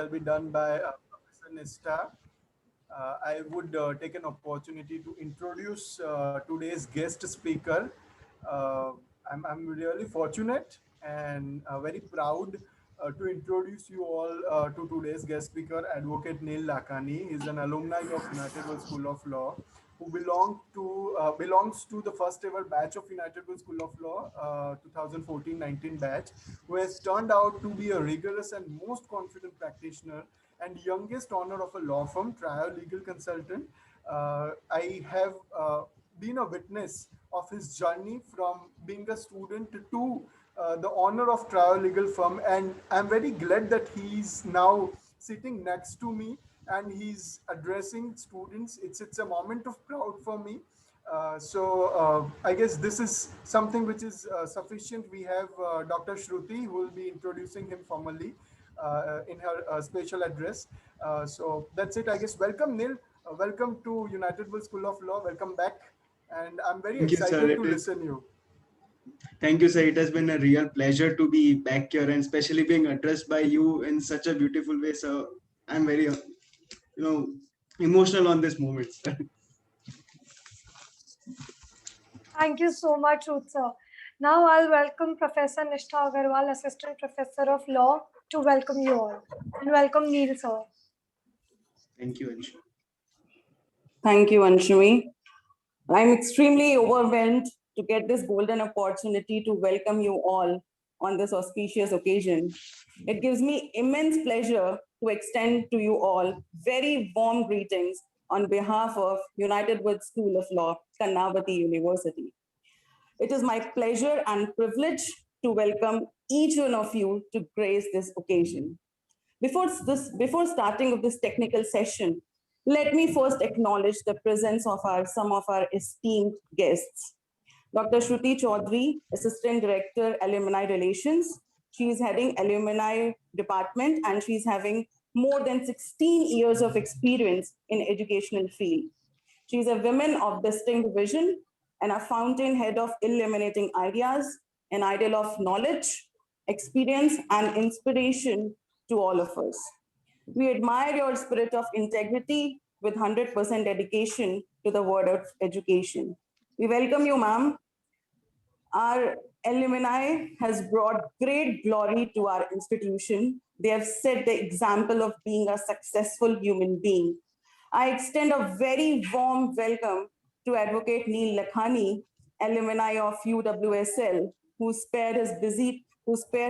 shall be done by Professor Nista. I would take an opportunity to introduce today's guest speaker. Uh, I'm really fortunate and very proud to introduce you all to today's guest speaker, Advocate Neil Lakhani. He's an alumni of United World School of Law who belongs to the first ever batch of United World School of Law, 2014-19 batch, who has turned out to be a rigorous and most confident practitioner and youngest owner of a law firm, Trio Legal Consultant. I have been a witness of his journey from being a student to the owner of Trio Legal Firm, and I'm very glad that he's now sitting next to me and he's addressing students. It's a moment of proud for me. I guess this is something which is sufficient. We have Dr. Shruti who will be introducing him formally in her special address. So that's it, I guess. Welcome, Neil. Welcome to United World School of Law. Welcome back. And I'm very Thank you, sir. excited to listen you. Thank you, sir. It has been a real pleasure to be back here and especially being addressed by you in such a beautiful way. So I'm very, emotional on this moment. Thank you so much, Ruth sir. Now I'll welcome Professor Nishtha Agarwal, Assistant Professor of Law, to welcome you all. And welcome Neil sir. Thank you, Anshu. Thank you, Anshumi. I'm extremely overwhelmed to get this golden opportunity to welcome you all on this auspicious occasion. It gives me immense pleasure to extend to you all very warm greetings on behalf of United World School of Law, Kannavati University. It is my pleasure and privilege to welcome each one of you to grace this occasion. Before starting of this technical session, let me first acknowledge the presence of some of our esteemed guests. Dr. Shruti Chaudhary, Assistant Director, Alumni Relations. She is heading Alumni Department and she's having more than 16 years of experience in educational field. She's a woman of distinct vision and a fountainhead of illuminating ideas, an idol of knowledge, experience, and inspiration to all of us. We admire your spirit of integrity with 100% dedication to the word of education. We welcome you, ma'am. Our alumni has brought great glory to our institution. They have set the example of being a successful human being. I extend a very warm welcome to Advocate Neil Lakhani, alumni of UWSL, who spared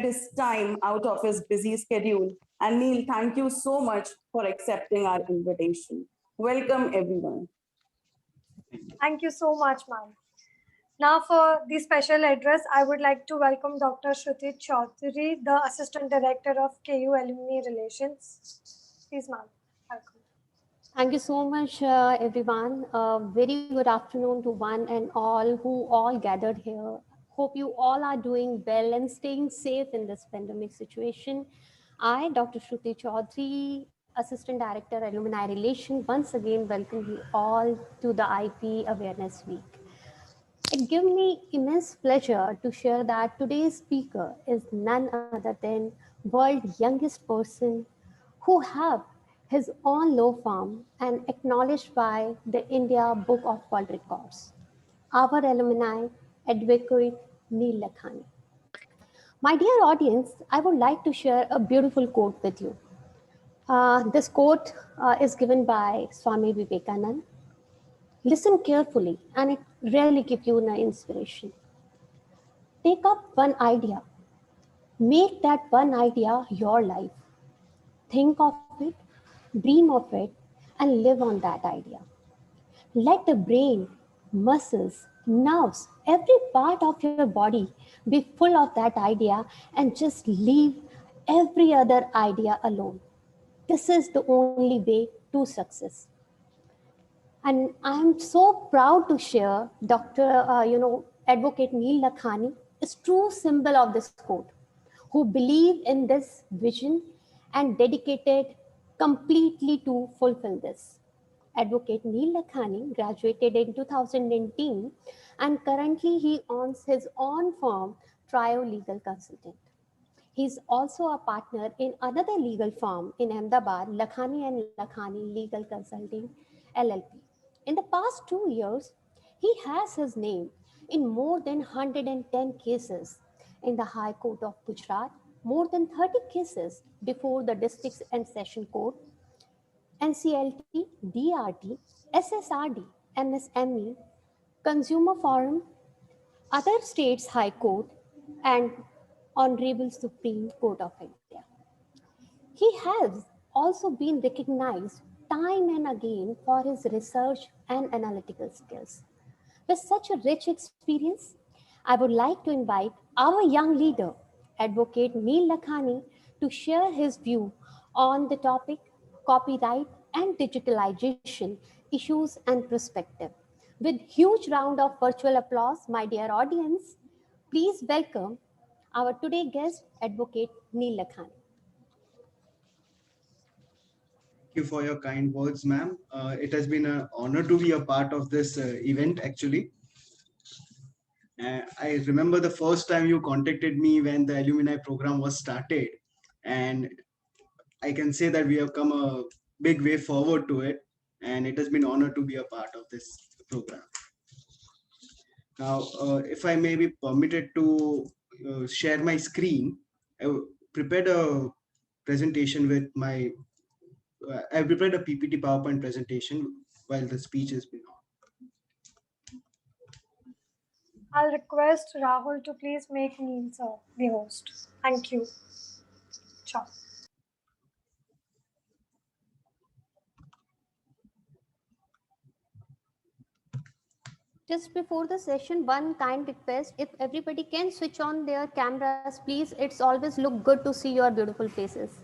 his time out of his busy schedule. And Neil, thank you so much for accepting our invitation. Welcome, everyone. Thank you so much, ma'am. Now for the special address, I would like to welcome Dr. Shruti Chaudhary, the Assistant Director of KU Alumni Relations. Please, ma'am. Welcome. Thank you so much, everyone. Very good afternoon to one and all who all gathered here. Hope you all are doing well and staying safe in this pandemic situation. I, Dr. Shruti Chaudhary, Assistant Director, Alumni Relations, once again welcome you all to the IP Awareness Week. It gives me immense pleasure to share that today's speaker is none other than world's youngest person who have his own law firm and acknowledged by the India Book of World Records. Our alumni, Advocate Neil Lakhani. My dear audience, I would like to share a beautiful quote with you. This quote is given by Swami Vivekananda. Listen carefully and it really gives you an inspiration. Take up one idea. Make that one idea your life. Think of it, dream of it, and live on that idea. Let the brain, muscles, nerves, every part of your body be full of that idea and just leave every other idea alone. This is the only way to success. And I'm so proud to share Advocate Neil Lakhani is true symbol of this quote, who believe in this vision and dedicated completely to fulfill this. Advocate Neil Lakhani graduated in 2019 and currently he owns his own firm, Trio Legal Consultant. He's also a partner in another legal firm in Ahmedabad, Lakhani and Lakhani Legal Consulting LLP. In the past 2 years, he has his name in more than 110 cases in the High Court of Gujarat, more than 30 cases before the Districts and Session Court, NCLT, DRT, SSRD, MSME, Consumer Forum, other states' High Court, and Honorable Supreme Court of India. He has also been recognized time and again for his research and analytical skills. With such a rich experience, I would like to invite our young leader, Advocate Neil Lakhani, to share his view on the topic copyright and digitalization issues and perspective. With huge round of virtual applause, my dear audience, please welcome our today guest, Advocate Neil Lakhani. Thank you for your kind words, ma'am. It has been an honor to be a part of this event, actually. I remember the first time you contacted me when the alumni program was started, and I can say that we have come a big way forward to it, and it has been an honor to be a part of this program. Now, if I may be permitted to share my screen, I prepared a presentation with my I prepared a PPT PowerPoint presentation while the speech has been on. I'll request Rahul to please make Neil sir the host. Thank you. Sure. Just before the session, one kind request, if everybody can switch on their cameras, please. It's always look good to see your beautiful faces.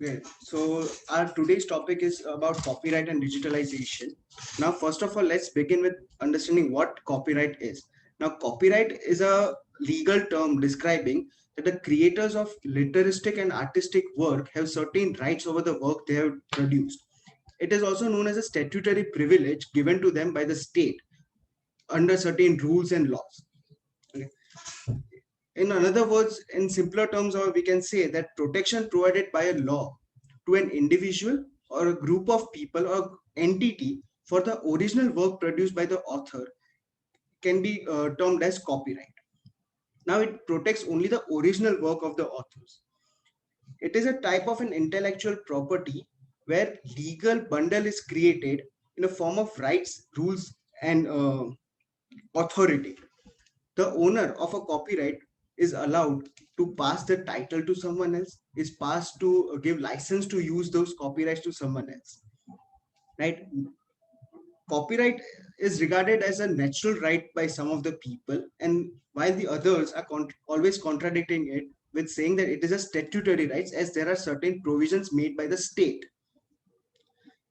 Okay, so our today's topic is about copyright and digitalization. Now, first of all, let's begin with understanding what copyright is. Now, copyright is a legal term describing that the creators of literaristic and artistic work have certain rights over the work they have produced. It is also known as a statutory privilege given to them by the state under certain rules and laws. Okay. In other words, in simpler terms, or we can say that protection provided by a law to an individual or a group of people or entity for the original work produced by the author can be termed as copyright. Now, it protects only the original work of the authors. It is a type of an intellectual property where legal bundle is created in a form of rights, rules, and authority. The owner of a copyright is allowed to pass the title to someone else, is passed to give license to use those copyrights to someone else, right? Copyright is regarded as a natural right by some of the people, and while the others are always contradicting it with saying that it is a statutory right, as there are certain provisions made by the state.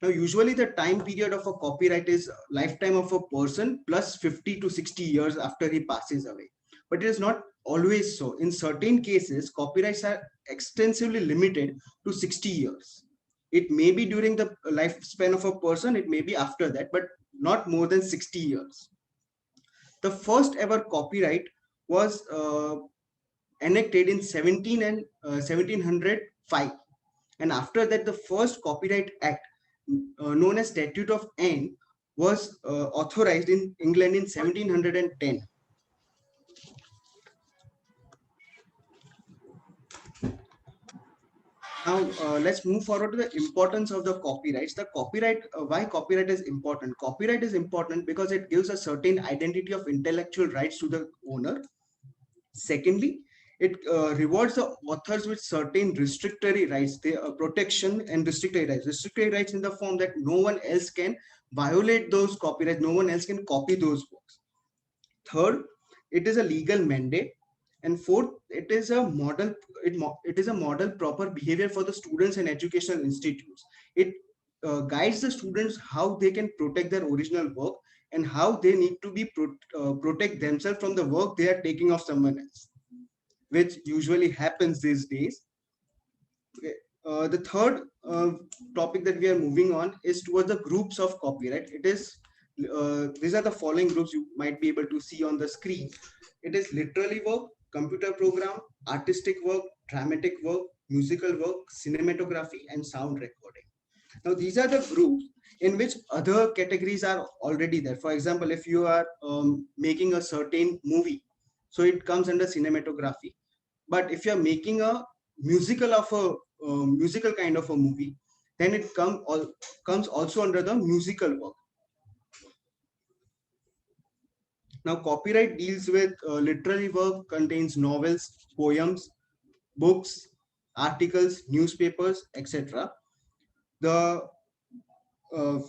Now, usually the time period of a copyright is lifetime of a person plus 50 to 60 years after he passes away. But it is not always so. In certain cases, copyrights are extensively limited to 60 years. It may be during the lifespan of a person, it may be after that, but not more than 60 years. The first ever copyright was enacted in 1705. And after that, the first Copyright Act, known as Statute of Anne, was authorized in England in 1710. Now, let's move forward to the importance of the copyrights. The copyright, why copyright is important? Copyright is important because it gives a certain identity of intellectual rights to the owner. Secondly, it rewards the authors with certain restrictory rights, protection and restrictory rights. Restrictory rights in the form that no one else can violate those copyrights, no one else can copy those works. Third, it is a legal mandate. And fourth, it is a model. It is a model proper behavior for the students and educational institutes. It guides the students how they can protect their original work and how they need to be protect themselves from the work they are taking of someone else, which usually happens these days. Okay. The third topic that we are moving on is towards the groups of copyright. It is these are the following groups you might be able to see on the screen. It is literary work, computer program, artistic work, dramatic work, musical work, cinematography, and sound recording. Now, these are the groups in which other categories are already there. For example, if you are making a certain movie, so it comes under cinematography. But if you are making a musical of a musical kind of a movie, then it comes also under the musical work. Now, copyright deals with literary work, contains novels, poems, books, articles, newspapers, etc. The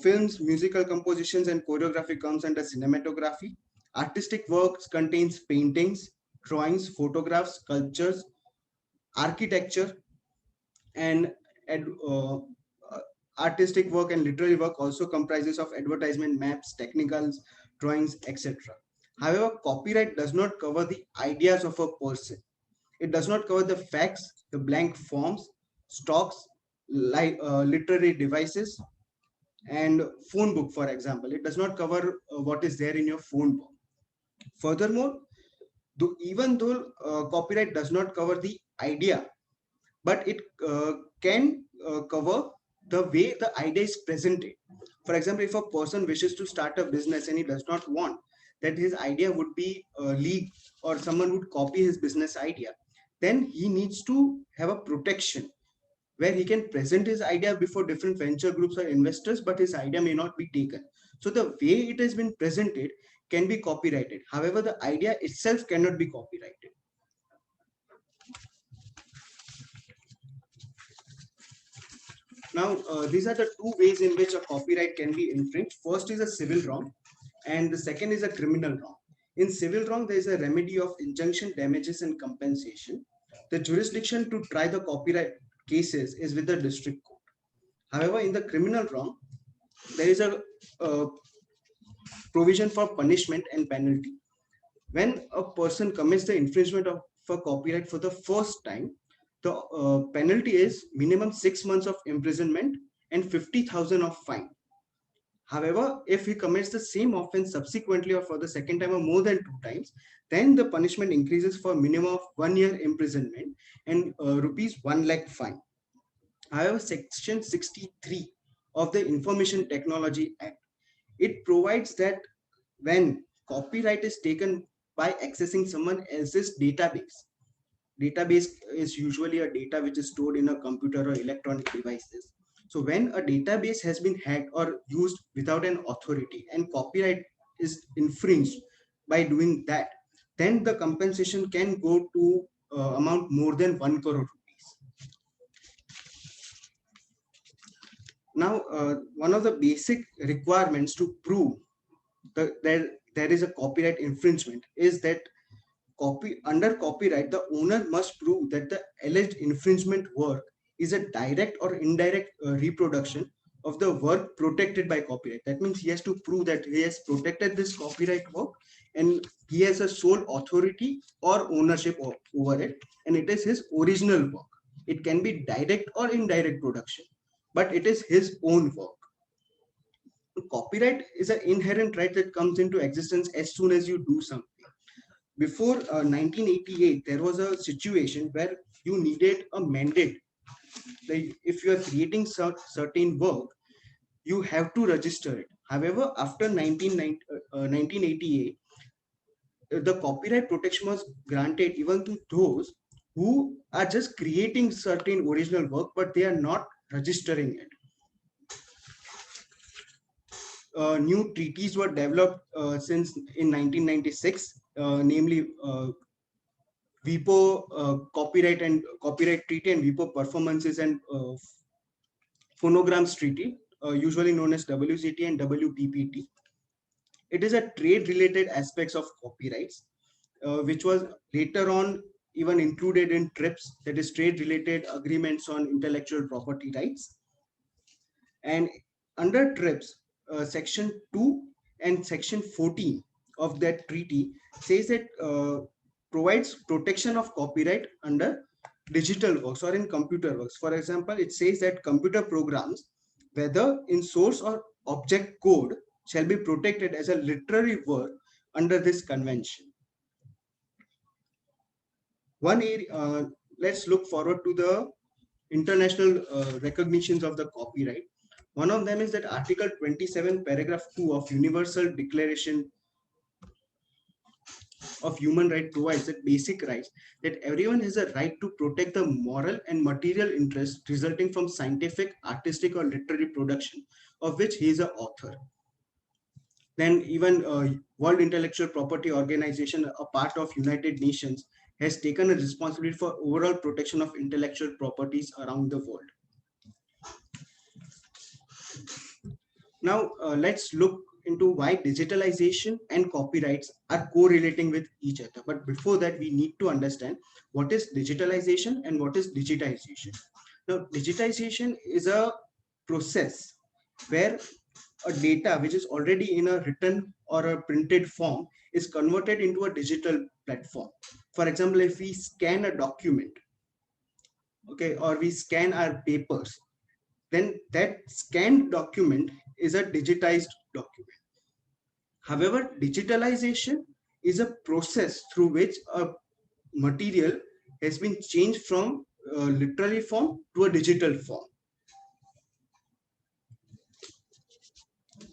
films, musical compositions, and choreography comes under cinematography. Artistic works contains paintings, drawings, photographs, sculptures, architecture, and artistic work and literary work also comprises of advertisement, maps, technicals, drawings, etc. However, copyright does not cover the ideas of a person. It does not cover the facts, the blank forms, stocks, literary devices, and phone book, for example. It does not cover what is there in your phone book. Furthermore, even though copyright does not cover the idea, but it can cover the way the idea is presented. For example, if a person wishes to start a business and he does not want that his idea would be leaked or someone would copy his business idea, then he needs to have a protection where he can present his idea before different venture groups or investors, but his idea may not be taken. So the way it has been presented can be copyrighted. However, the idea itself cannot be copyrighted. Now, these are the two ways in which a copyright can be infringed. First is a civil wrong, and the second is a criminal wrong. In civil wrong, there is a remedy of injunction, damages, and compensation. The jurisdiction to try the copyright cases is with the district court. However, in the criminal wrong, there is a provision for punishment and penalty. When a person commits the infringement of a copyright for the first time, the penalty is minimum 6 months of imprisonment and 50,000 of fine. However, if he commits the same offense subsequently or for the second time or more than 2 times, then the punishment increases for minimum of 1 year imprisonment and rupees 1 lakh fine. However, Section 63 of the Information Technology Act, it provides that when copyright is taken by accessing someone else's database is usually a data which is stored in a computer or electronic devices. So when a database has been hacked or used without an authority and copyright is infringed by doing that, then the compensation can go to amount more than 1 crore rupees. Now, one of the basic requirements to prove that there is a copyright infringement is that under copyright, the owner must prove that the alleged infringement work is a direct or indirect reproduction of the work protected by copyright. That means he has to prove that he has protected this copyright work and he has a sole authority or ownership over it, and it is his original work. It can be direct or indirect production, but it is his own work. Copyright is an inherent right that comes into existence as soon as you do something. Before 1988, there was a situation where you needed a mandate. If you are creating certain work, you have to register it. However, after 1988, the copyright protection was granted even to those who are just creating certain original work, but they are not registering it. New treaties were developed since in 1996, namely WIPO copyright treaty and WIPO performances and phonograms treaty, usually known as WCT and WPPT. It is a trade-related aspects of copyrights, which was later on even included in TRIPS, that is trade-related agreements on intellectual property rights. And under TRIPS, Section 2 and Section 14 of that treaty says that provides protection of copyright under digital works or in computer works. For example, it says that computer programs, whether in source or object code, shall be protected as a literary work under this convention. Let's look forward to the international recognitions of the copyright. One of them is that Article 27, Paragraph 2 of Universal Declaration of Human Rights provides that basic rights that everyone has a right to protect the moral and material interests resulting from scientific, artistic, or literary production of which he is an author. Then even World Intellectual Property Organization, a part of United Nations, has taken a responsibility for overall protection of intellectual properties around the world. Now, let's look into why digitalization and copyrights are correlating with each other. But before that, we need to understand what is digitalization and what is digitization. Now, digitization is a process where a data which is already in a written or a printed form is converted into a digital platform. For example, if we scan a document, okay, or we scan our papers, then that scanned document is a digitized document. However, digitalization is a process through which a material has been changed from literary form to a digital form.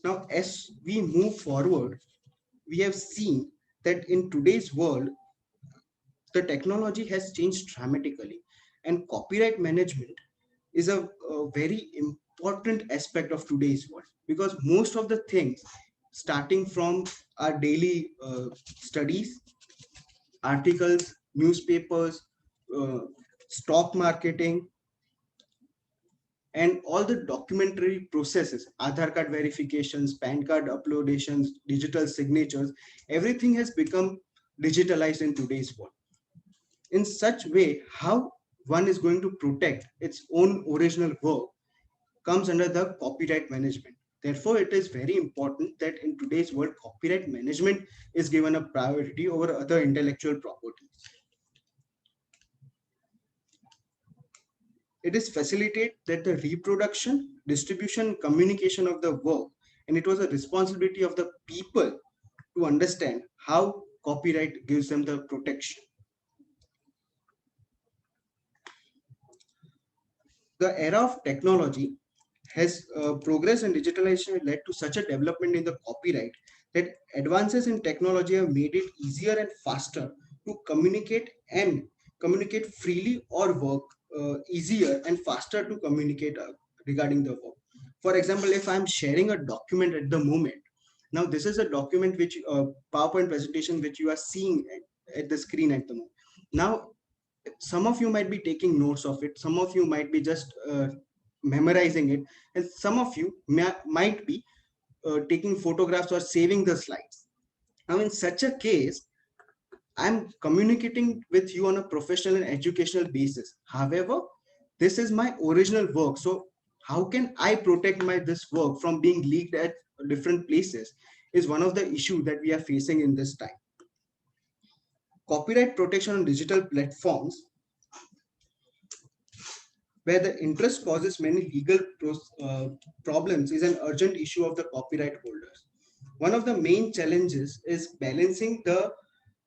Now, as we move forward, we have seen that in today's world, the technology has changed dramatically, and copyright management is a very important aspect of today's world, because most of the things starting from our daily studies, articles, newspapers, stock marketing, and all the documentary processes, Aadhaar card verifications, PAN card uploadations, digital signatures, everything has become digitalized in today's world. In such way, how one is going to protect its own original work comes under the copyright management. Therefore, it is very important that in today's world, copyright management is given a priority over other intellectual properties. It is facilitate that the reproduction, distribution, communication of the work, and it was a responsibility of the people to understand how copyright gives them the protection. The era of technology has progress and digitalization led to such a development in the copyright that advances in technology have made it easier and faster to communicate freely, or work easier and faster to communicate regarding the work. For example, if I'm sharing a document at the moment, now this is a document which PowerPoint presentation which you are seeing at the screen at the moment. Now, some of you might be taking notes of it, some of you might be just memorizing it, and some of you might be taking photographs or saving the slides. Now, in such a case, I'm communicating with you on a professional and educational basis. However, this is my original work. So how can I protect this work from being leaked at different places is one of the issues that we are facing in this time. Copyright protection on digital platforms, where the interest causes many legal problems, is an urgent issue of the copyright holders. One of the main challenges is balancing the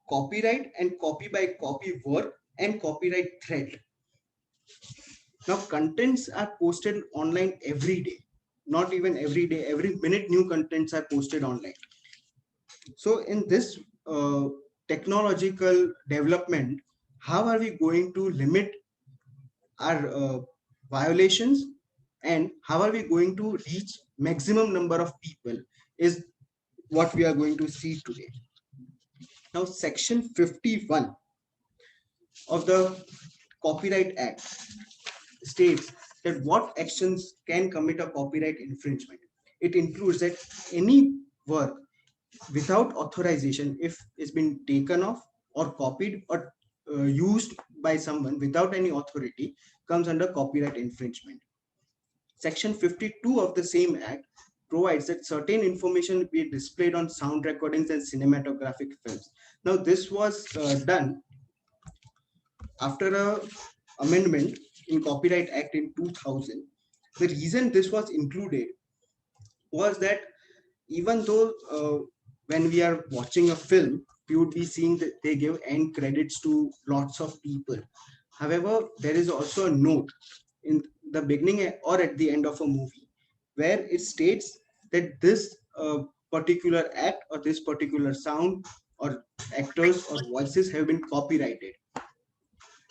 copyright and copy by copy work and copyright threat. Now, contents are posted online every day, not even every day, every minute new contents are posted online. So in this technological development, how are we going to limit our violations, and how are we going to reach maximum number of people is what we are going to see today. Now, section 51 of the Copyright Act states that what actions can commit a copyright infringement. It includes that any work without authorization, if it's been taken off or copied or used by someone without any authority, comes under copyright infringement. Section 52 of the same act provides that certain information be displayed on sound recordings and cinematographic films. Now, this was done after a amendment in Copyright Act in 2000. The reason this was included was that even though when we are watching a film, we would be seeing that they give end credits to lots of people. However, there is also a note in the beginning or at the end of a movie where it states that this particular act or this particular sound or actors or voices have been copyrighted.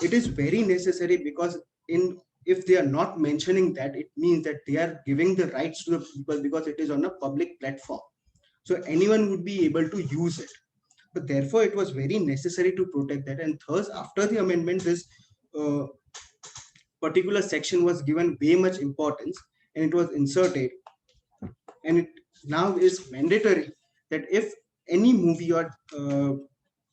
It is very necessary because in if they are not mentioning that, it means that they are giving the rights to the people because it is on a public platform. So anyone would be able to use it. But therefore, it was very necessary to protect that. And thus, after the amendment, this uh, particular section was given way much importance and it was inserted. And it now is mandatory that if any movie or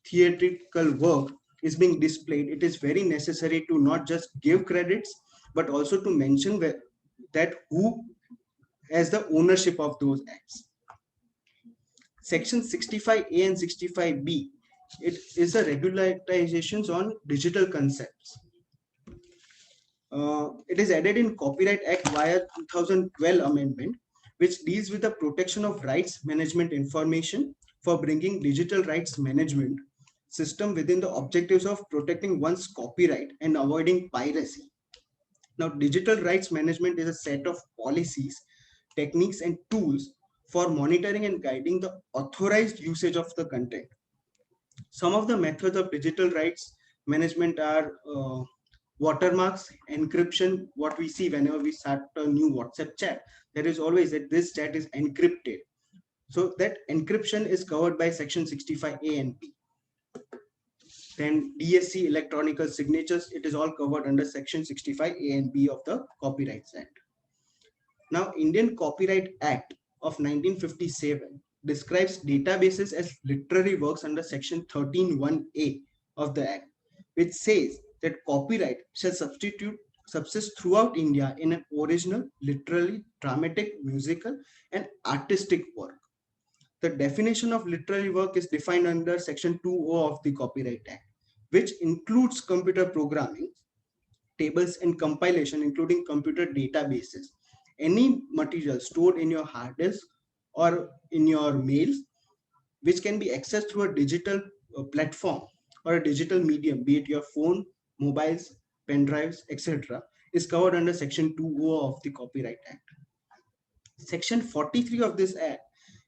theatrical work is being displayed, it is very necessary to not just give credits, but also to mention that who has the ownership of those acts. Section 65A and 65B, it is a regularizations on digital concepts. It is added in Copyright Act via 2012 amendment, which deals with the protection of rights management information for bringing digital rights management system within the objectives of protecting one's copyright and avoiding piracy. Now, digital rights management is a set of policies, techniques, and tools for monitoring and guiding the authorized usage of the content. Some of the methods of digital rights management are watermarks, encryption. What we see whenever we start a new WhatsApp chat, there is always that this chat is encrypted. So that encryption is covered by section 65A and B. Then DSC, electronic signatures, it is all covered under section 65A and B of the Copyright Act. Now, Indian Copyright Act of 1957 describes databases as literary works under section 13(1)(a) of the Act, which says that copyright shall subsist throughout India in an original, literary, dramatic, musical, and artistic work. The definition of literary work is defined under section 2(o) of the Copyright Act, which includes computer programming, tables, and compilation, including computer databases. Any material stored in your hard disk or in your mails, which can be accessed through a digital platform or a digital medium, be it your phone, mobiles, pen drives, etc., is covered under section 2(o) of the Copyright Act. Section 43 of this Act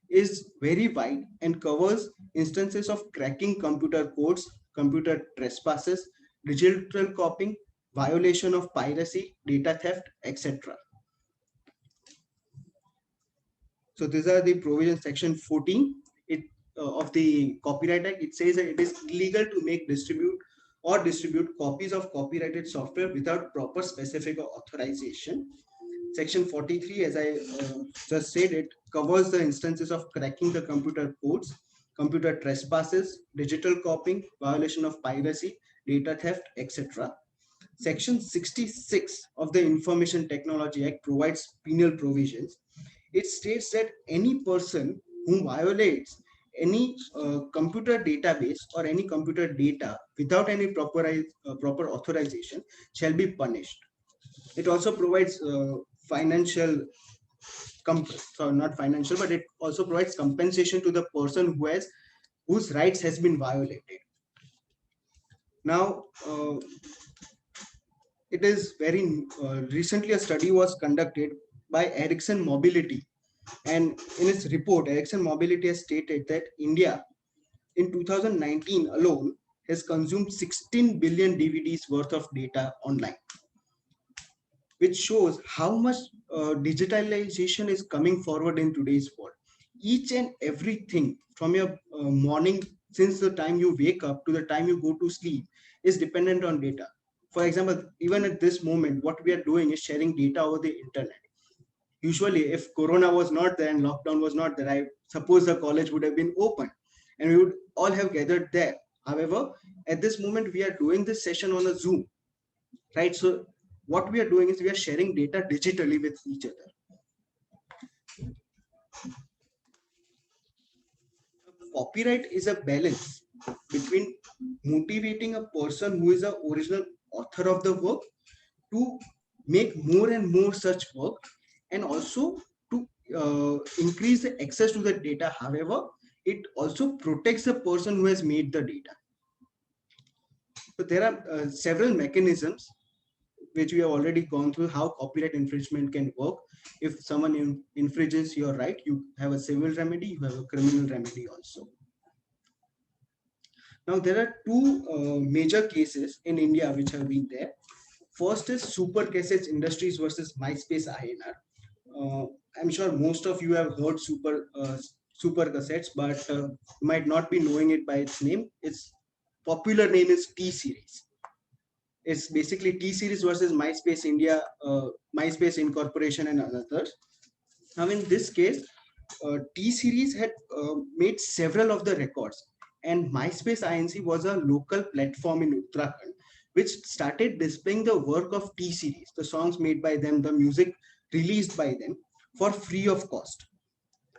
is very wide and covers instances of cracking computer codes, computer trespasses, digital copying, violation of piracy, data theft, etc. So these are the provisions. Section 14 of the Copyright Act. It says that it is illegal to make, distribute copies of copyrighted software without proper specific authorization. Section 43, as I just said, it covers the instances of cracking the computer codes, computer trespasses, digital copying, violation of piracy, data theft, etc. Section 66 of the Information Technology Act provides penal provisions. It states that any person who violates any computer database or any computer data without any proper authorization shall be punished. It also provides financial, so not financial, but it also provides compensation to the person whose rights has been violated. Now, it is very recently a study was conducted by Ericsson Mobility, and in its report, Ericsson Mobility has stated that India in 2019 alone has consumed 16 billion DVDs worth of data online, which shows how much digitalization is coming forward in today's world. Each and everything from your morning, since the time you wake up to the time you go to sleep, is dependent on data. For example, even at this moment, what we are doing is sharing data over the internet. Usually, if Corona was not there and lockdown was not there, I suppose the college would have been open and we would all have gathered there. However, at this moment, we are doing this session on a Zoom, right? So what we are doing is we are sharing data digitally with each other. Copyright is a balance between motivating a person who is the original author of the work to make more and more such work, and also to increase the access to the data. However, it also protects the person who has made the data. So there are several mechanisms which we have already gone through how copyright infringement can work. If someone infringes your right, you have a civil remedy, you have a criminal remedy also. Now there are two major cases in India which have been there. First is Super Cassettes Industries versus MySpace INR. I'm sure most of you have heard Super Cassettes, but you might not be knowing it by its name. Its popular name is T Series. It's basically T Series versus MySpace India, MySpace Incorporation, and others. Now, in this case, T Series had made several of the records, and MySpace INC was a local platform in Uttarakhand which started displaying the work of T Series, the songs made by them, the music released by them, for free of cost.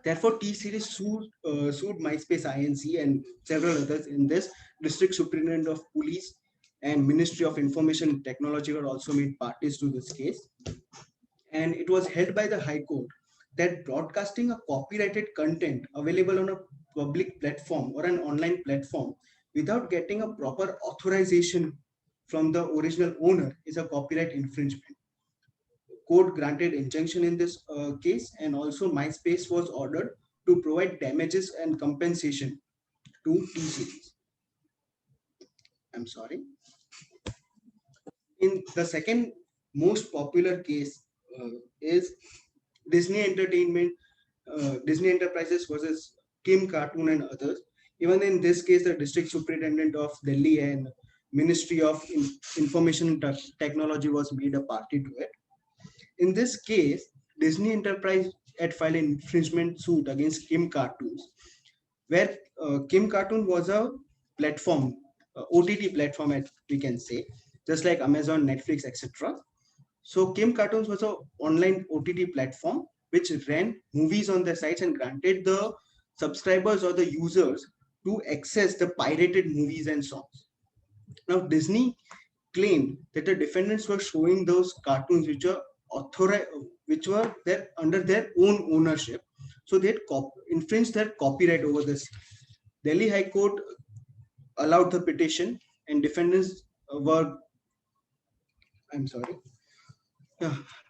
Therefore, T Series sued MySpace INC and several others in this. District Superintendent of Police and Ministry of Information and Technology were also made parties to this case. And it was held by the High Court that broadcasting a copyrighted content available on a public platform or an online platform without getting a proper authorization from the original owner is a copyright infringement. Court granted injunction in this case, and also MySpace was ordered to provide damages and compensation to T Series. I'm sorry. In the second most popular case is Disney Disney Enterprises versus Kim Cartoon and others. Even in this case, the District Superintendent of Delhi and Ministry of Information and Technology was made a party to it. In this case, Disney Enterprise had filed an infringement suit against Kim Cartoons, where Kim Cartoon was a platform, OTT platform, as we can say, just like Amazon, Netflix, etc. So Kim Cartoons was an online OTT platform which ran movies on their sites and granted the subscribers or the users to access the pirated movies and songs. Now, Disney claimed that the defendants were showing those cartoons which were there under their own ownership, so they had infringed their copyright over this. Delhi High Court allowed the petition, and defendants were, I'm sorry,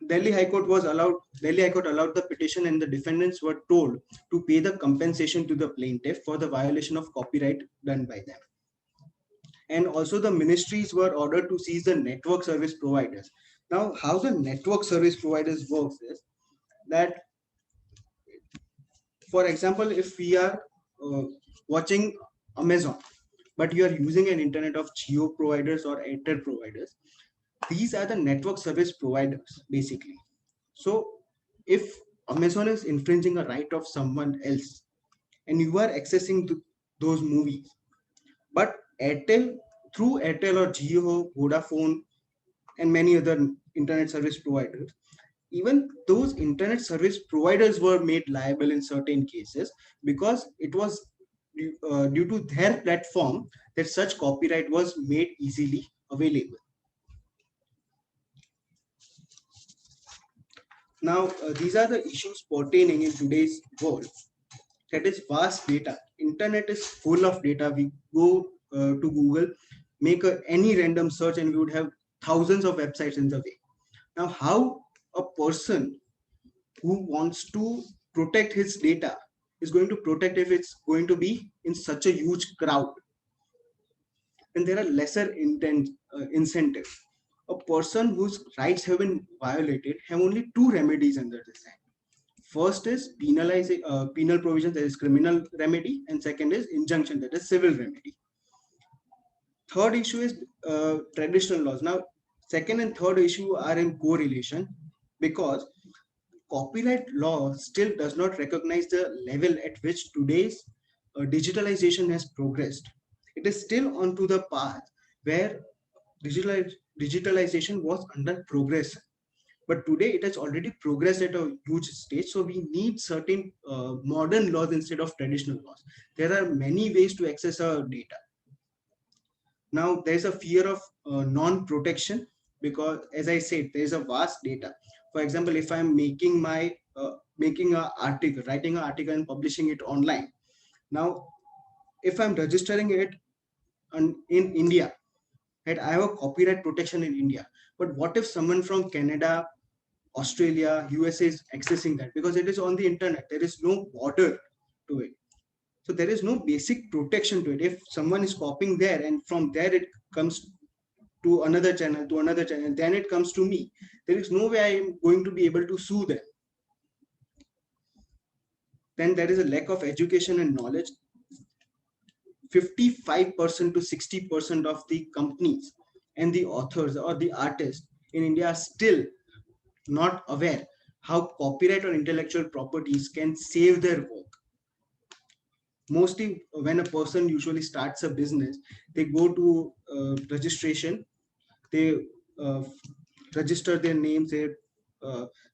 Delhi High Court allowed the petition, and the defendants were told to pay the compensation to the plaintiff for the violation of copyright done by them. And also the ministries were ordered to seize the network service providers. Now, how the network service providers works is that, for example, if we are watching Amazon, but you are using an internet of Jio providers or Airtel providers, these are the network service providers basically. So if Amazon is infringing a right of someone else and you are accessing those movies, but Airtel, through Airtel or Jio, Vodafone, and many other internet service providers, even those internet service providers were made liable in certain cases because it was due to their platform that such copyright was made easily available. Now, these are the issues pertaining in today's world. That is vast data. Internet is full of data. We go to Google, make any random search, and we would have thousands of websites in the way. Now, how a person who wants to protect his data is going to protect if it's going to be in such a huge crowd? And there are lesser incentives. A person whose rights have been violated have only two remedies under this act. First is penal provision, that is criminal remedy, and second is injunction, that is civil remedy. Third issue is traditional laws. Now, second and third issue are in correlation because copyright law still does not recognize the level at which today's digitalization has progressed. It is still onto the path where digitalization was under progress, but today it has already progressed at a huge stage. So we need certain modern laws instead of traditional laws. There are many ways to access our data. Now there's a fear of non-protection because, as I said, there's a vast data. For example, if I'm making my making an article, writing an article and publishing it online. Now, if I'm registering it in India, right, I have a copyright protection in India. But what if someone from Canada, Australia, USA is accessing that? Because it is on the internet, there is no border to it. So there is no basic protection to it. If someone is copying there and from there it comes to another channel, then it comes to me, there is no way I am going to be able to sue them. Then there is a lack of education and knowledge. 55% to 60% of the companies and the authors or the artists in India are still not aware how copyright or intellectual properties can save their work. Mostly when a person usually starts a business, they go to registration, they register their names, they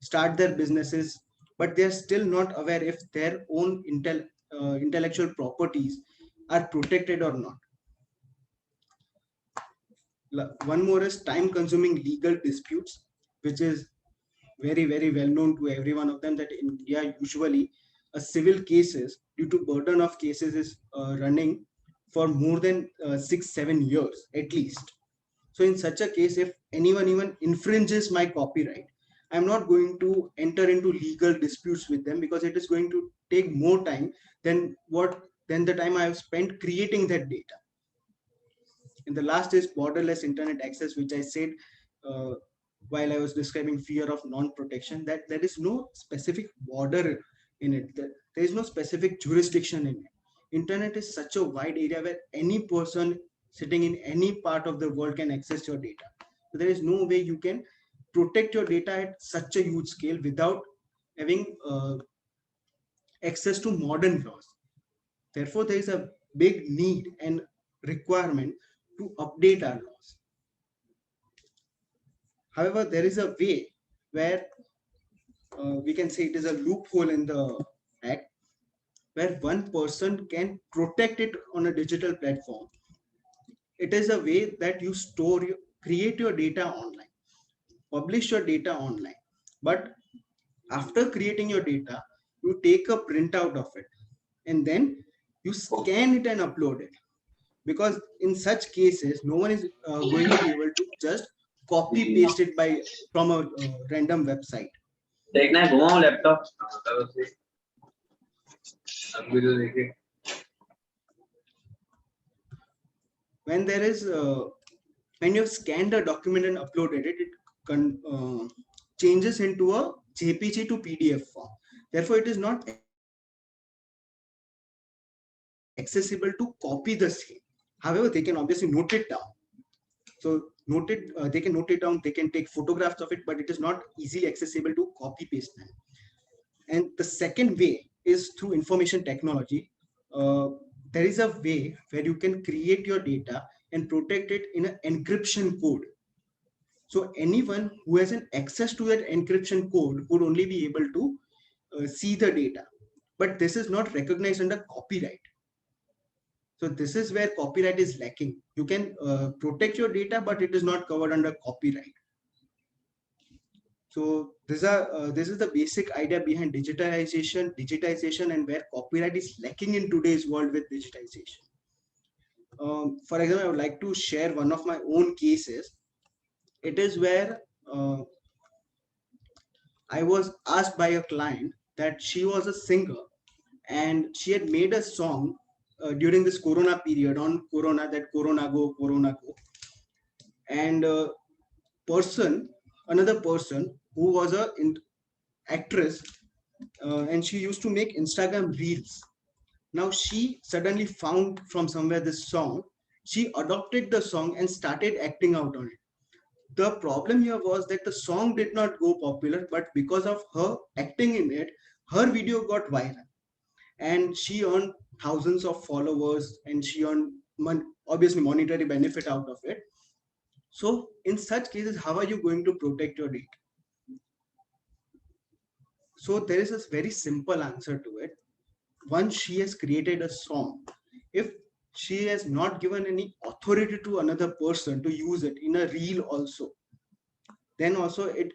start their businesses, but they're still not aware if their own intellectual properties are protected or not. One more is time consuming legal disputes, which is very, very well known to every one of them, that in India, usually a civil cases, due to burden of cases, is running for more than 6-7 years at least. So in such a case, if anyone even infringes my copyright, I'm not going to enter into legal disputes with them, because it is going to take more time than the time I have spent creating that data. And the last is borderless internet access, which I said while I was describing fear of non-protection, that there is no specific border in it. There is no specific jurisdiction in it. Internet is such a wide area where any person sitting in any part of the world can access your data. So there is no way you can protect your data at such a huge scale without having access to modern laws. Therefore, there is a big need and requirement to update our laws. However, there is a way where we can say it is a loophole in the act, where one person can protect it on a digital platform. It is a way that you create your data online, publish your data online, but after creating your data, you take a printout of it and then you scan it and upload it. Because in such cases, no one is going to be able to just copy paste it from a random website. देखना है घुमाओ laptop when there is when you have scanned a document and uploaded it, it changes into a JPG to PDF form. Therefore, it is not accessible to copy the same. However, they can obviously note it down. So they can note it down, they can take photographs of it, but it is not easily accessible to copy paste them. And the second way is through information technology. There is a way where you can create your data and protect it in an encryption code. So anyone who has an access to that encryption code would only be able to see the data. But this is not recognized under copyright. So this is where copyright is lacking. You can protect your data, but it is not covered under copyright. So this is the basic idea behind digitization, and where copyright is lacking in today's world with digitization. For example, I would like to share one of my own cases. It is where I was asked by a client that she was a singer and she had made a song during this Corona period on Corona, that Corona go, and another person who was an actress, and she used to make Instagram reels. Now she suddenly found from somewhere this song. She adopted the song and started acting out on it. The problem here was that the song did not go popular, but because of her acting in it, her video got viral and she earned thousands of followers, and she earned obviously monetary benefit out of it. So in such cases, how are you going to protect your data? So there is a very simple answer to it. Once she has created a song, if she has not given any authority to another person to use it in a reel also, then also it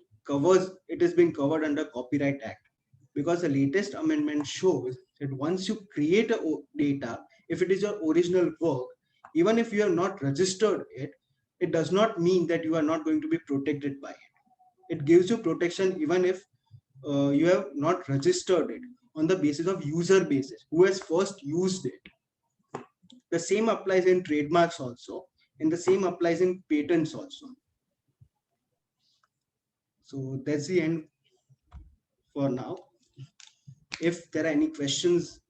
is being covered under Copyright Act. because the latest amendment shows that once you create a data, if it is your original work, even if you have not registered it, it does not mean that you are not going to be protected by it. It gives you protection even if you have not registered it on the basis of user basis, who has first used it. The same applies in trademarks also, and the same applies in patents also. So that's the end for now. If there are any questions.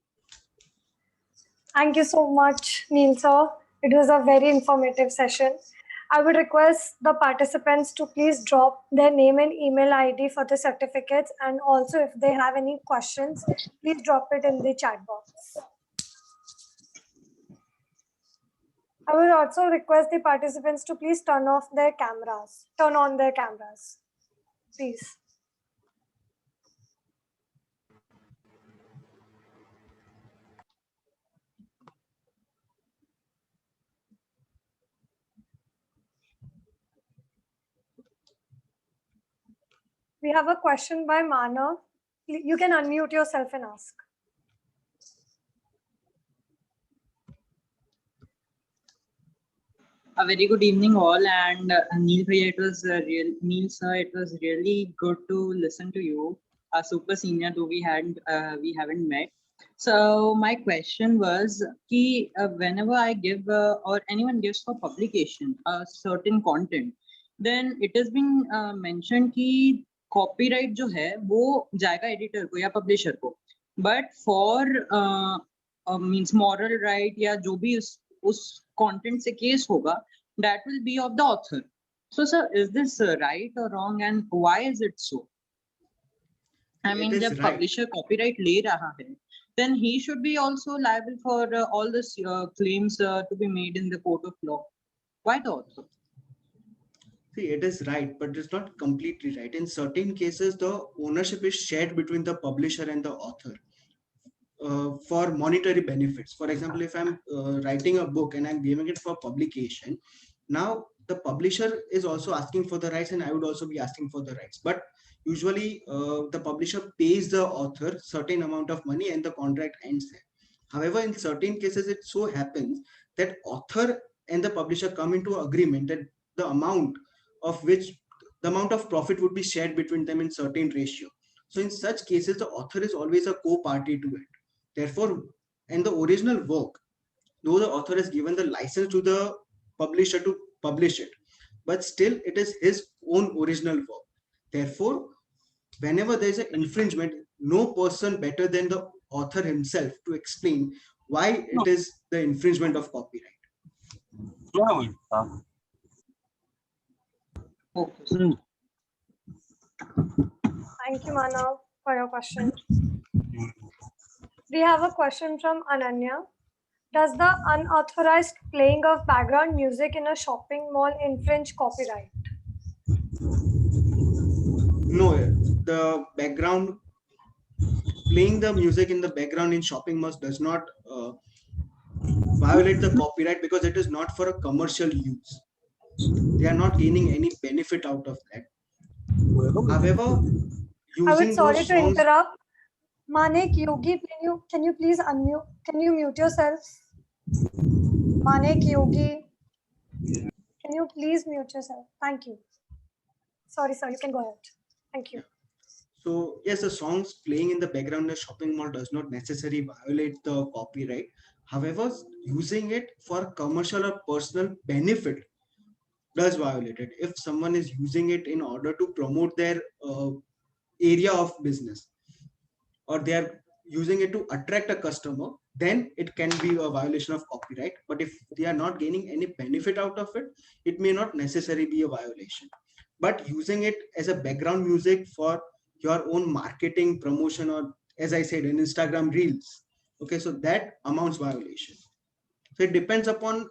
Thank you so much, Neil sir. It was a very informative session. I would request the participants to please drop their name and email ID for the certificates, and also if they have any questions, please drop it in the chat box. I would also request the participants to please turn on their cameras, please. We have a question by Mana. You can unmute yourself and ask. A very good evening, all, and Neil bhaiya, it was Neil sir, it was really good to listen to you. A super senior, though we haven't met. So my question was, whenever I give or anyone gives for publication a certain content, then it has been mentioned कि copyright जो है वो जाएगा editor को या publisher को, but for means moral right या जो भी उस content से case होगा, that will be of the author. So sir, is this right or wrong, and why is it so? I mean, the publisher copyright ले रहा है, then he should be also liable for all this claims to be made in the court of law. Why the author? See, it is right, but it's not completely right. In certain cases, the ownership is shared between the publisher and the author for monetary benefits. For example, if I'm writing a book and I'm giving it for publication, now the publisher is also asking for the rights, and I would also be asking for the rights. But usually, the publisher pays the author certain amount of money, and the contract ends there. However, in certain cases, it so happens that author and the publisher come into agreement that the amount of profit would be shared between them in certain ratio. So in such cases, the author is always a co-party to it. Therefore, in the original work, though the author has given the license to the publisher to publish it, but still it is his own original work. Therefore, whenever there is an infringement, no person better than the author himself to explain why it is the infringement of copyright. Okay. Thank you, Manav, for your question. We have a question from Ananya. Does the unauthorized playing of background music in a shopping mall infringe copyright? No, the background playing the music in the background in shopping malls does not violate the copyright because it is not for a commercial use. They are not gaining any benefit out of that. However, I would sorry to interrupt. Manik Yogi, can you please unmute? Can you mute yourself? Manik Yogi, can you please mute yourself? Thank you. Sorry, sir, you can go ahead. Thank you. So yes, the songs playing in the background in a shopping mall does not necessarily violate the copyright. However, using it for commercial or personal benefit does violate it. If someone is using it in order to promote their area of business, or they are using it to attract a customer, then it can be a violation of copyright. But if they are not gaining any benefit out of it, it may not necessarily be a violation. But using it as a background music for your own marketing, promotion, or as I said, in Instagram reels, okay, so that amounts violation. So it depends upon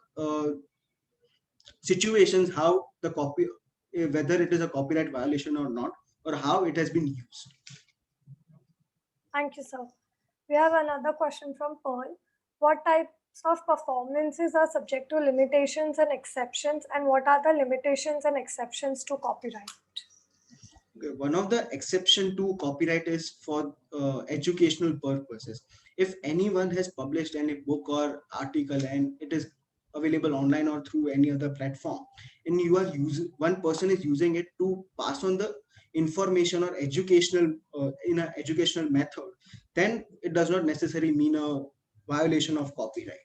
situations how the copy, whether it is a copyright violation or not, or how it has been used. Thank you, sir. We have another question from Pearl. What types of performances are subject to limitations and exceptions, and what are the limitations and exceptions to copyright? one of the exception to copyright is for educational purposes. If anyone has published any book or article and it is available online or through any other platform, and you are using, one person is using it to pass on the information or educational in an educational method, then it does not necessarily mean a violation of copyright.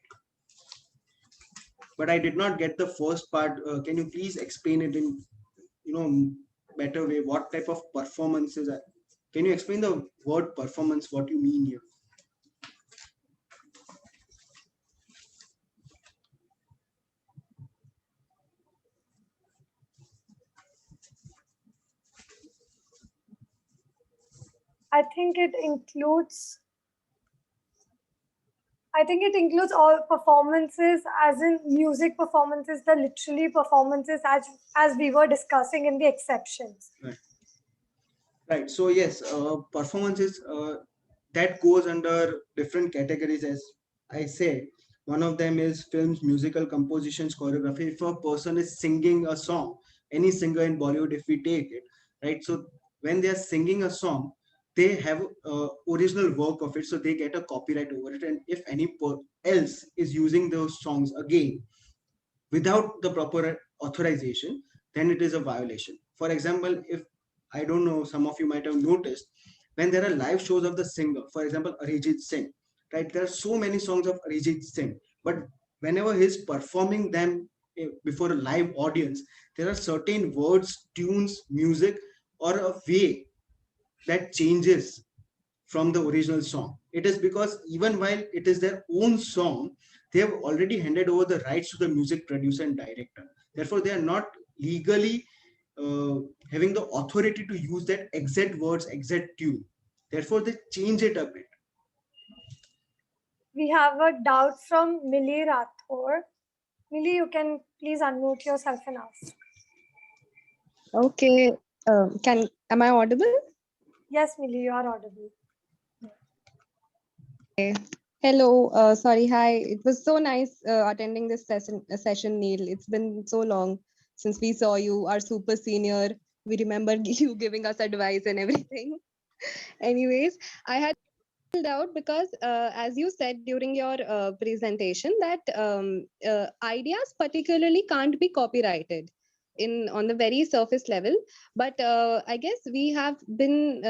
But I did not get the first part. Can you please explain it in better way? What type of performances are, can you explain the word performance, what you mean here? I think it includes all performances, as in music performances, the literally performances, as we were discussing in the exceptions. Right. So yes, performances that goes under different categories. As I said, one of them is films, musical compositions, choreography. If a person is singing a song, any singer in Bollywood, if we take it, right? So when they are singing a song, they have original work of it, so they get a copyright over it. And if any else is using those songs again without the proper authorization, then it is a violation. For example, if I don't know, some of you might have noticed when there are live shows of the singer, for example, Arijit Singh, right? There are so many songs of Arijit Singh, but whenever he's performing them before a live audience, there are certain words, tunes, music, or a way that changes from the original song. It is because even while it is their own song, they have already handed over the rights to the music producer and director. Therefore, they are not legally having the authority to use that exact words, exact tune. Therefore, they change it a bit. We have a doubt from Millie Rathore. Millie, you can please unmute yourself and ask. Okay. Am I audible? Yes, Millie, you are audible. Hello. Sorry. Hi. It was so nice attending this session, Neil. It's been so long since we saw you, our super senior. We remember you giving us advice and everything. Anyways, I had out because as you said during your presentation that ideas particularly can't be copyrighted on the very surface level, but I guess we have been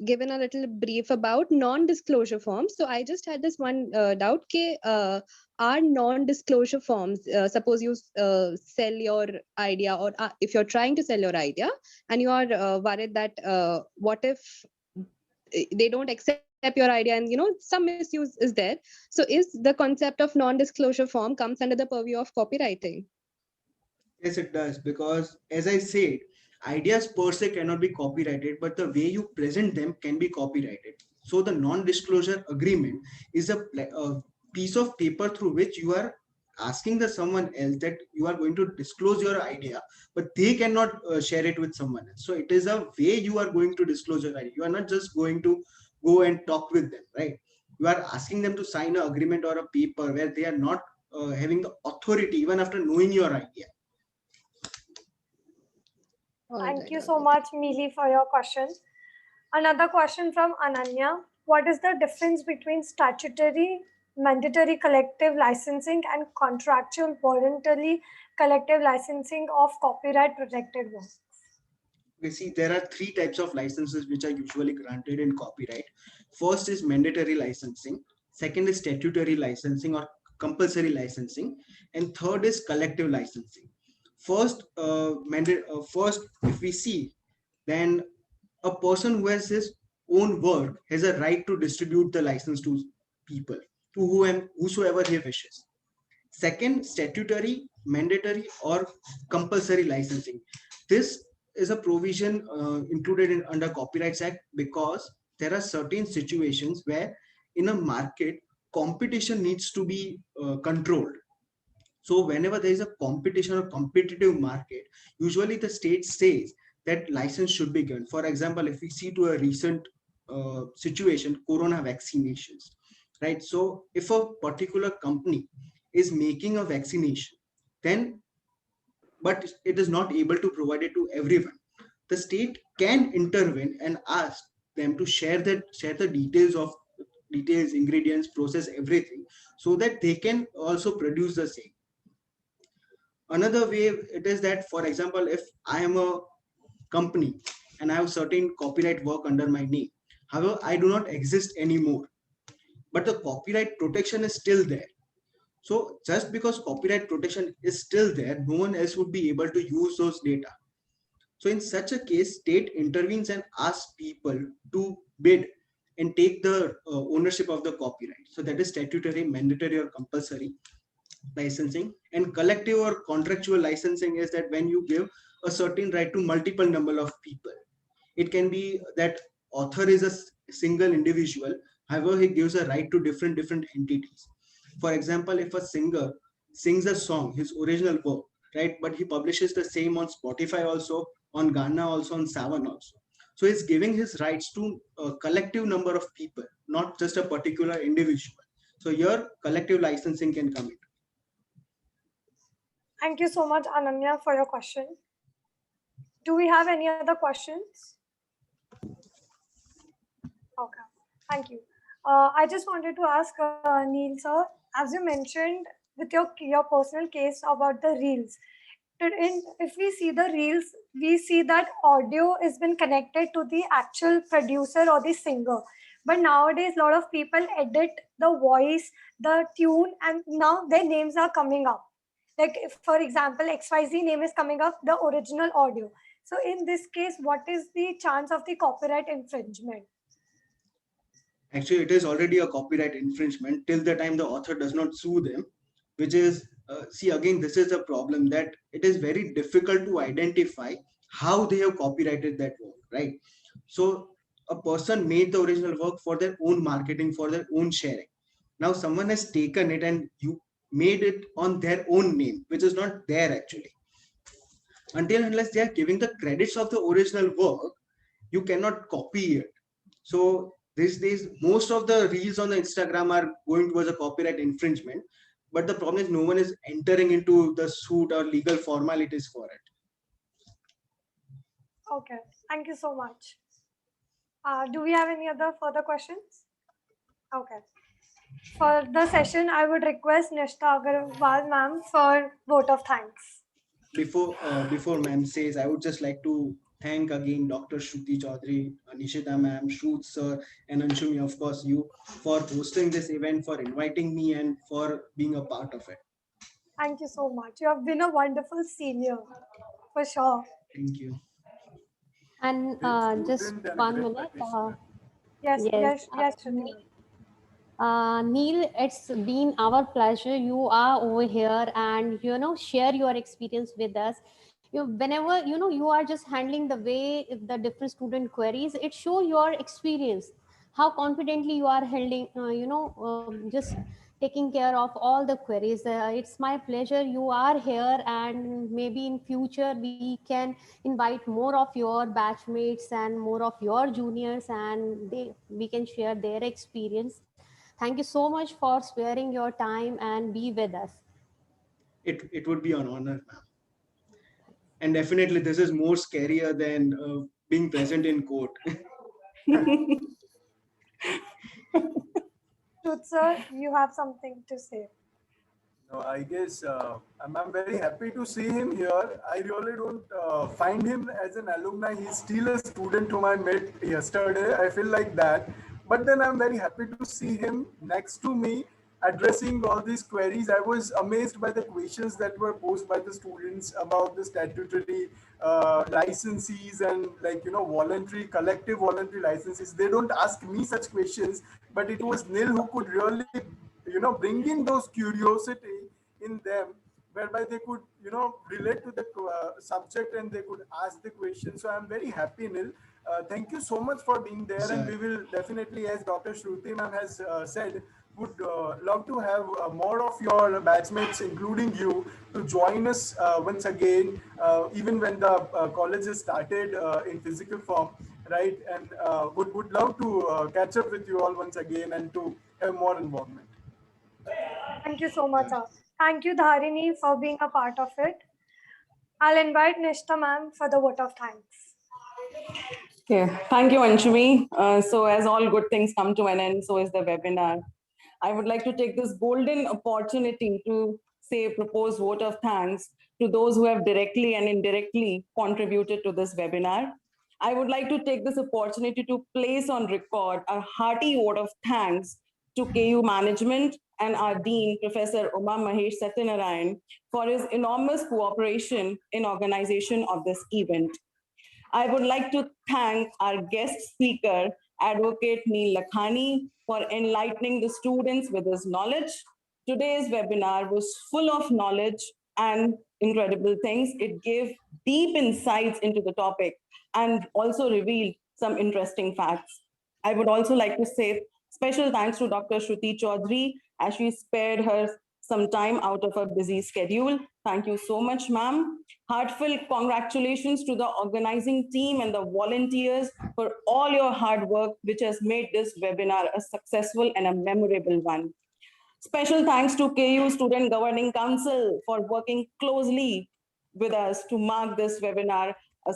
given a little brief about non-disclosure forms. So I just had this one doubt, are non-disclosure forms, suppose you sell your idea, or if you're trying to sell your idea and you are worried that what if they don't accept your idea and some misuse is there, so is the concept of non-disclosure form comes under the purview of copywriting? Yes, it does, because as I said, ideas per se cannot be copyrighted, but the way you present them can be copyrighted. So the non-disclosure agreement is a piece of paper through which you are asking the someone else that you are going to disclose your idea, but they cannot share it with someone else. So it is a way you are going to disclose your idea. You are not just going to go and talk with them, right? You are asking them to sign an agreement or a paper where they are not having the authority even after knowing your idea. Thank you so much, Meeli, for your question. Another question from Ananya. What is the difference between statutory, mandatory collective licensing and contractual, voluntary collective licensing of copyright protected works? We see there are three types of licenses which are usually granted in copyright. First is mandatory licensing. Second is statutory licensing or compulsory licensing. And third is collective licensing. First, if we see, then a person who has his own work has a right to distribute the license to people, to whosoever he wishes. Second, statutory, mandatory, or compulsory licensing. This is a provision included under Copyrights Act because there are certain situations where in a market, competition needs to be controlled. So whenever there is a competition or competitive market, usually the state says that license should be given. For example, if we see to a recent situation, corona vaccinations, right? So if a particular company is making a vaccination, then but it is not able to provide it to everyone, the state can intervene and ask them to share the details, ingredients, process, everything, so that they can also produce the same. Another way it is that, for example, if I am a company and I have certain copyright work under my name, however, I do not exist anymore, but the copyright protection is still there. So just because copyright protection is still there, no one else would be able to use those data. So in such a case, state intervenes and asks people to bid and take the ownership of the copyright. So that is statutory, mandatory, or compulsory licensing. And collective or contractual licensing is that when you give a certain right to multiple number of people. It can be that author is a single individual, however, he gives a right to different entities. For example, if a singer sings a song, his original work, right, but he publishes the same on Spotify also, on Ghana also, on Savan also. So he's giving his rights to a collective number of people, not just a particular individual. So your collective licensing can come in. Thank you so much, Ananya, for your question. Do we have any other questions? Okay, thank you. I just wanted to ask Neil sir, as you mentioned with your personal case about the reels. If we see the reels, we see that audio has been connected to the actual producer or the singer. But nowadays, a lot of people edit the voice, the tune, and now their names are coming up. Like, if, for example, XYZ name is coming up, the original audio. So in this case, what is the chance of the copyright infringement? Actually, it is already a copyright infringement till the time the author does not sue them, which is, see, again, this is a problem that it is very difficult to identify how they have copyrighted that work, right? So a person made the original work for their own marketing, for their own sharing. Now someone has taken it and you made it on their own name, which is not there actually. Until unless they are giving the credits of the original work, you cannot copy it. So these days, most of the reels on the Instagram are going towards a copyright infringement. But the problem is no one is entering into the suit or legal formalities for it. Okay, thank you so much. Do we have any other further questions? Okay. For the session, I would request Nishta Agarwal ma'am for vote of thanks. Before ma'am says, I would just like to thank again Dr. Shruti Chaudhary, Nishita ma'am, Shruth sir, and Anshumi, of course, you, for hosting this event, for inviting me, and for being a part of it. Thank you so much. You have been a wonderful senior, for sure. Thank you. And just Student and a 1 great minute. practitioner. Yes, Yes. Shruti. Neil, it's been our pleasure. You are over here and, share your experience with us. Whenever, you are just handling the way the different student queries, it show your experience, how confidently you are handling, just taking care of all the queries. It's my pleasure you are here, and maybe in future we can invite more of your batchmates and more of your juniors, and we can share their experience. Thank you so much for sparing your time and be with us. It would be an honor, ma'am. And definitely, this is more scarier than being present in court. Shruti sir, you have something to say. No, I guess I'm very happy to see him here. I really don't find him as an alumni. He's still a student whom I met yesterday. I feel like that. But then I'm very happy to see him next to me addressing all these queries. I was amazed by the questions that were posed by the students about the statutory licensees and, like, voluntary, collective voluntary licenses. They don't ask me such questions, but it was Nil who could really, bring in those curiosity in them, whereby they could, relate to the subject and they could ask the question. So I'm very happy, Nil. Thank you so much for being there. Sir. And we will definitely, as Dr. Shruti ma'am has said, would love to have more of your batchmates, including you, to join us once again, even when the college is started in physical form, right? And would love to catch up with you all once again and to have more involvement. Thank you so much, sir. Thank you, Dharini, for being a part of it. I'll invite Nishta ma'am for the vote of thanks. Okay, thank you, Anshumi. So as all good things come to an end, so is the webinar. I would like to take this golden opportunity to say propose vote of thanks to those who have directly and indirectly contributed to this webinar. I would like to take this opportunity to place on record a hearty vote of thanks to KU management and our Dean, Professor Uma Mahesh Satyanarayan, for his enormous cooperation in organization of this event. I would like to thank our guest speaker, Advocate Neil Lakhani, for enlightening the students with his knowledge. Today's webinar was full of knowledge and incredible things. It gave deep insights into the topic and also revealed some interesting facts. I would also like to say special thanks to Dr. Shruti Chaudhary as she spared her some time out of her busy schedule. Thank you so much, ma'am. Heartfelt congratulations to the organizing team and the volunteers for all your hard work, which has made this webinar a successful and a memorable one. Special thanks to KU Student Governing Council for working closely with us to mark this webinar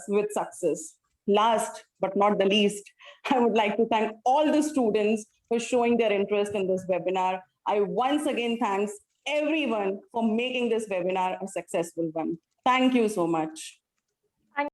with success. Last but not the least, I would like to thank all the students for showing their interest in this webinar. I once again thanks everyone for making this webinar a successful one. Thank you so much.